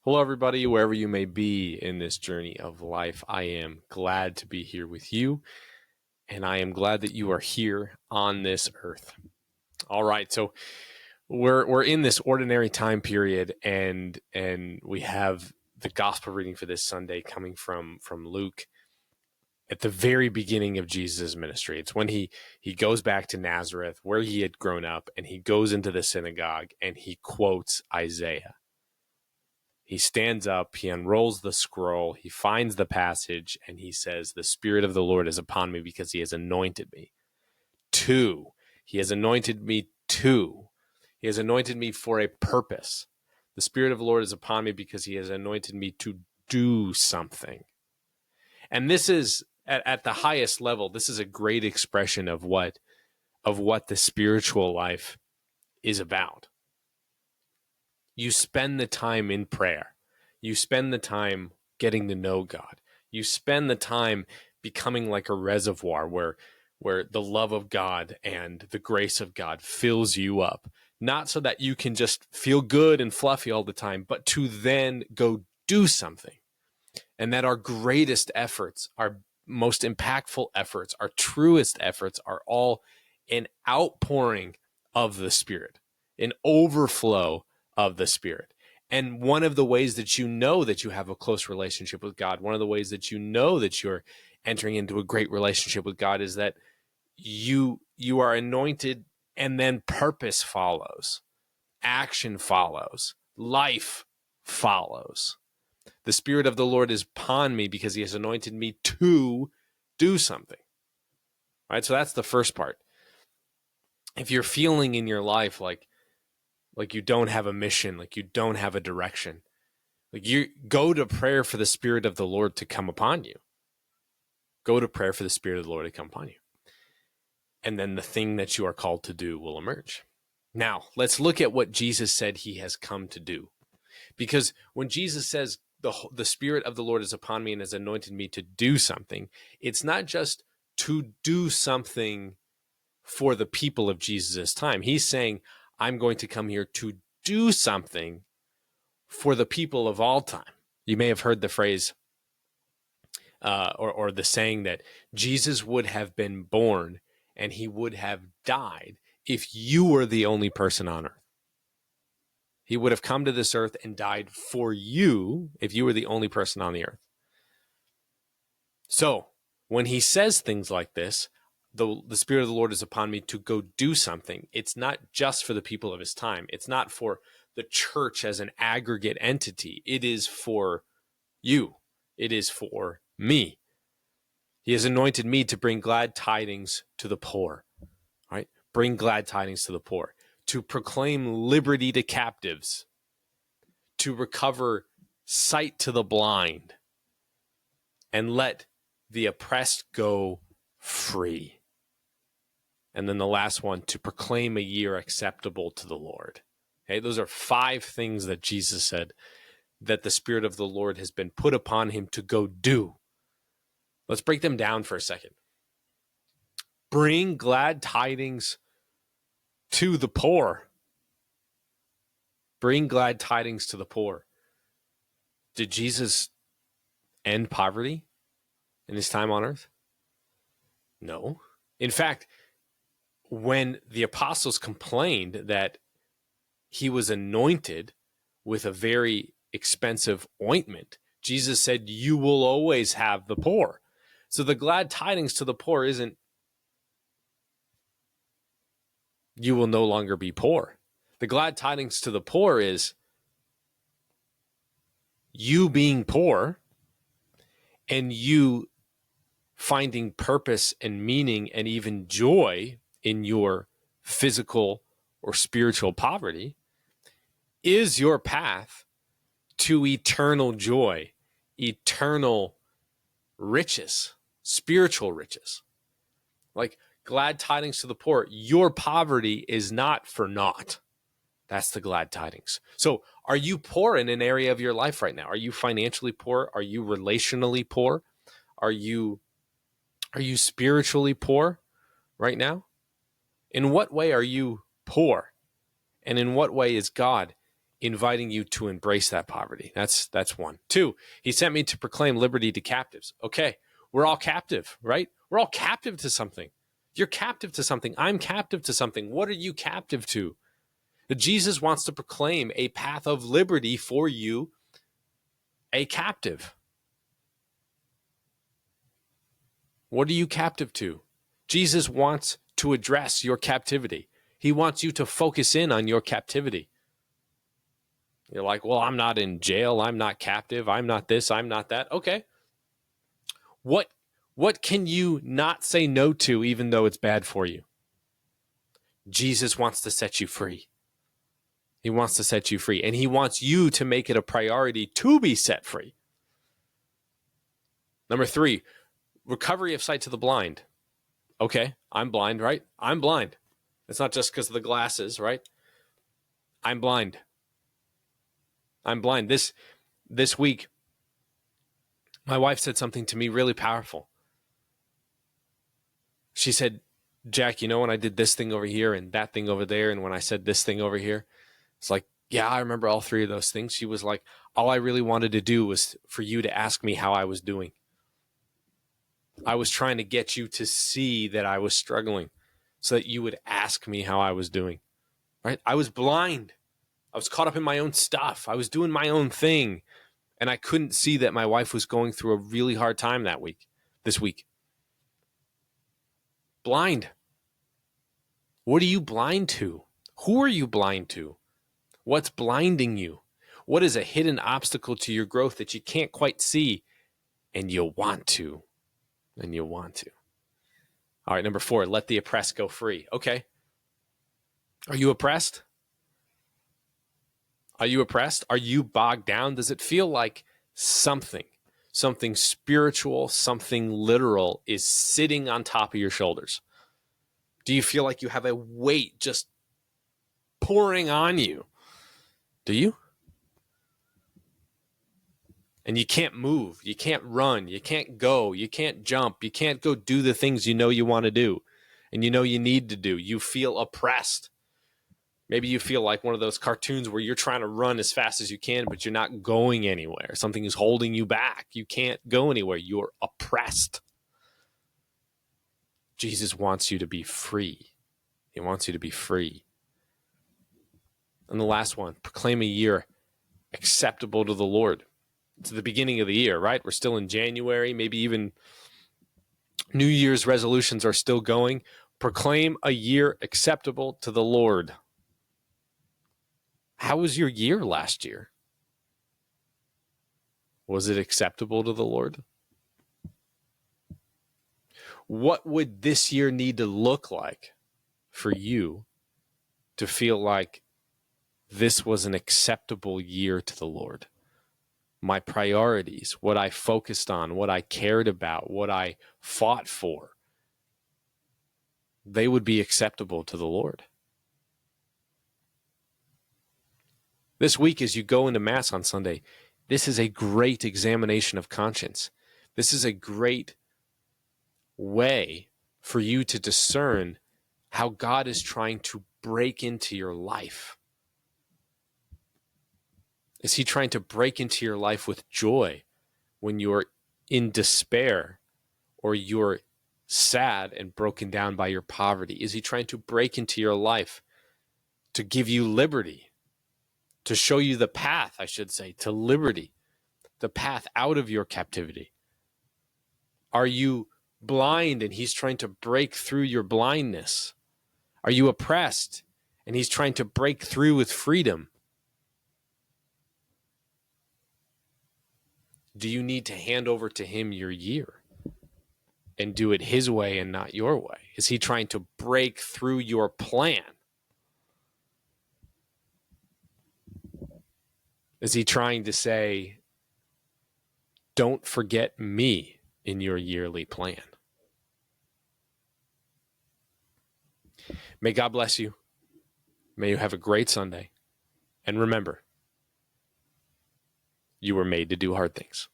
Hello, everybody, wherever you may be in this journey of life. I am glad to be here with you, and I am glad that you are here on this earth. All right, so we're in this ordinary time period, and we have the gospel reading for this Sunday coming from Luke at the very beginning of Jesus' ministry. It's when he goes back to Nazareth, where he had grown up, and he goes into the synagogue and he quotes Isaiah. He stands up, he unrolls the scroll, he finds the passage, and he says, "The Spirit of the Lord is upon me because he has anointed me." He has anointed me He has anointed me for a purpose. The Spirit of the Lord is upon me because he has anointed me to do something. And this is, at the highest level, this is a great expression of what the spiritual life is about. You spend the time in prayer. You spend the time getting to know God. You spend the time becoming like a reservoir where the love of God and the grace of God fills you up. Not so that you can just feel good and fluffy all the time, but to then go do something. And that our greatest efforts, our most impactful efforts, our truest efforts are all an outpouring of the Spirit, an overflow of the Spirit. And one of the ways that you know that you have a close relationship with God, one of the ways that you know that you're entering into a great relationship with God is that you are anointed, and then purpose follows, action follows, life follows. The Spirit of the Lord is upon me because he has anointed me to do something. All right, so that's the first part. If you're feeling in your life like you don't have a mission, like you don't have a direction, like you go to prayer for the Spirit of the Lord to come upon you. Go to prayer for the Spirit of the Lord to come upon you. And then the thing that you are called to do will emerge. Now, let's look at what Jesus said he has come to do. Because when Jesus says the Spirit of the Lord is upon me and has anointed me to do something, it's not just to do something for the people of Jesus' time. He's saying, I'm going to come here to do something for the people of all time. You may have heard the phrase or the saying that Jesus would have been born and he would have died if you were the only person on earth. He would have come to this earth and died for you if you were the only person on the earth. So when he says things like this, the Spirit of the Lord is upon me to go do something, it's not just for the people of his time. It's not for the church as an aggregate entity. It is for you. It is for me. He has anointed me to bring glad tidings to the poor. Right? Bring glad tidings to the poor. To proclaim liberty to captives. To recover sight to the blind. And let the oppressed go free. And then the last one, to proclaim a year acceptable to the Lord. Okay, those are 5 things that Jesus said that the Spirit of the Lord has been put upon him to go do. Let's break them down for a second. Bring glad tidings to the poor. Bring glad tidings to the poor. Did Jesus end poverty in his time on earth? No. In fact, when the apostles complained that he was anointed with a very expensive ointment, Jesus said, you will always have the poor. So the glad tidings to the poor isn't you will no longer be poor. The glad tidings to the poor is you being poor and you finding purpose and meaning and even joy in your physical or spiritual poverty is your path to eternal joy, eternal riches, spiritual riches. Like glad tidings to the poor, your poverty is not for naught. That's the glad tidings. So are you poor in an area of your life right now? Are you financially poor? Are you relationally poor? Are you spiritually poor right now? In what way are you poor? And in what way is God inviting you to embrace that poverty. That's one. Two, he sent me to proclaim liberty to captives. Okay, we're all captive, right? We're all captive to something. You're captive to something. I'm captive to something. What are you captive to? Jesus wants to proclaim a path of liberty for you, a captive. What are you captive to? Jesus wants to address your captivity. He wants you to focus in on your captivity. You're like, well, I'm not in jail. I'm not captive. I'm not this. I'm not that. Okay. What can you not say no to even though it's bad for you? Jesus wants to set you free. He wants to set you free. And he wants you to make it a priority to be set free. Number 3, recovery of sight to the blind. Okay, I'm blind, right? I'm blind. It's not just because of the glasses, right? I'm blind. I'm blind. This week, my wife said something to me really powerful. She said, Jack, you know when I did this thing over here and that thing over there, and when I said this thing over here? It's like, yeah, I remember all 3 of those things. She was like, all I really wanted to do was for you to ask me how I was doing. I was trying to get you to see that I was struggling so that you would ask me how I was doing, right? I was blind. I was caught up in my own stuff. I was doing my own thing. And I couldn't see that my wife was going through a really hard time this week. Blind. What are you blind to? Who are you blind to? What's blinding you? What is a hidden obstacle to your growth that you can't quite see and you want to? And you want to. All right, number 4, let the oppressed go free. Okay. Are you oppressed? Are you oppressed? Are you bogged down? Does it feel like something spiritual, something literal is sitting on top of your shoulders? Do you feel like you have a weight just pouring on you? Do you? And you can't move, you can't run, you can't go, you can't jump, you can't go do the things you know you want to do and you know you need to do. You feel oppressed. Maybe you feel like one of those cartoons where you're trying to run as fast as you can, but you're not going anywhere. Something is holding you back. You can't go anywhere. You're oppressed. Jesus wants you to be free. He wants you to be free. And the last one, proclaim a year acceptable to the Lord. It's the beginning of the year, right? We're still in January, maybe even New Year's resolutions are still going. Proclaim a year acceptable to the Lord. How was your year last year? Was it acceptable to the Lord? What would this year need to look like for you to feel like this was an acceptable year to the Lord? My priorities, what I focused on, what I cared about, what I fought for, they would be acceptable to the Lord. This week, as you go into Mass on Sunday, this is a great examination of conscience. This is a great way for you to discern how God is trying to break into your life. Is he trying to break into your life with joy when you're in despair or you're sad and broken down by your poverty? Is he trying to break into your life to give you liberty, to show you the path, I should say, to liberty, the path out of your captivity? Are you blind and he's trying to break through your blindness? Are you oppressed and he's trying to break through with freedom? Do you need to hand over to him your year and do it his way and not your way? Is he trying to break through your plan? Is he trying to say, don't forget me in your yearly plan? May God bless you. May you have a great Sunday. And remember, you were made to do hard things.